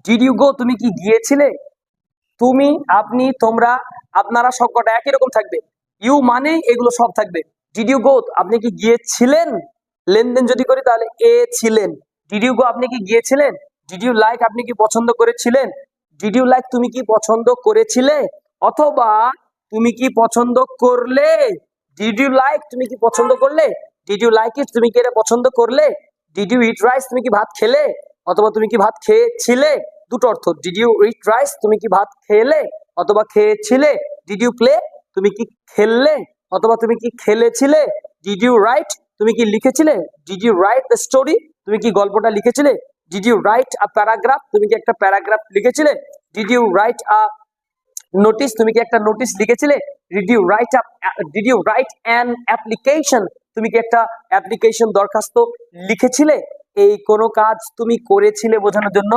Did you go তুমি কি গিয়েছিলে, তুমি, আপনি, তোমরা, আপনারা সবকটা একই রকম থাকবে। ইউ মানে এগুলো সব থাকবে। ডিড ইউ গো আপনি কি গিয়েছিলেন, লেনদেন যদি করি তাহলে এ ছিলেন। ডিড ইউ গো আপনি কি গিয়েছিলেন। ডিড ইউ লাইক আপনি কি পছন্দ করেছিলেন। ডিড ইউ লাইক তুমি কি পছন্দ করেছিলে, অথবা তুমি কি পছন্দ করলে। ডিড ইউ লাইক তুমি কি পছন্দ করলে। ডিড ইউ লাইক ইট তুমি কি এটা পছন্দ করলে। ডিড ইউ ইট রাইস তুমি কি ভাত খেলে, অথবা তুমি কি ভাত খেয়েছিলে। দুটো অর্থ। ডিড ইউ ইট রাইস তুমি কি ভাত খেলে অথবা খেয়েছিলে। ডিড ইউ প্লে তুমি কি খেললে অথবা তুমি কি খেলেছিলে। ডিড ইউ রাইট তুমি কি লিখেছিলে। Did you write the story তুমি কি গল্পটা লিখেছিলে। Did you write a paragraph তুমি কি একটা প্যারাগ্রাফ লিখেছিলে। Did you write a notice তুমি কি একটা নোটিস লিখেছিলে। Did you write an application তুমি কি একটা অ্যাপ্লিকেশন দরখাস্ত লিখেছিলে। এই কোনো কাজ তুমি করেছিলে বোঝানোর জন্য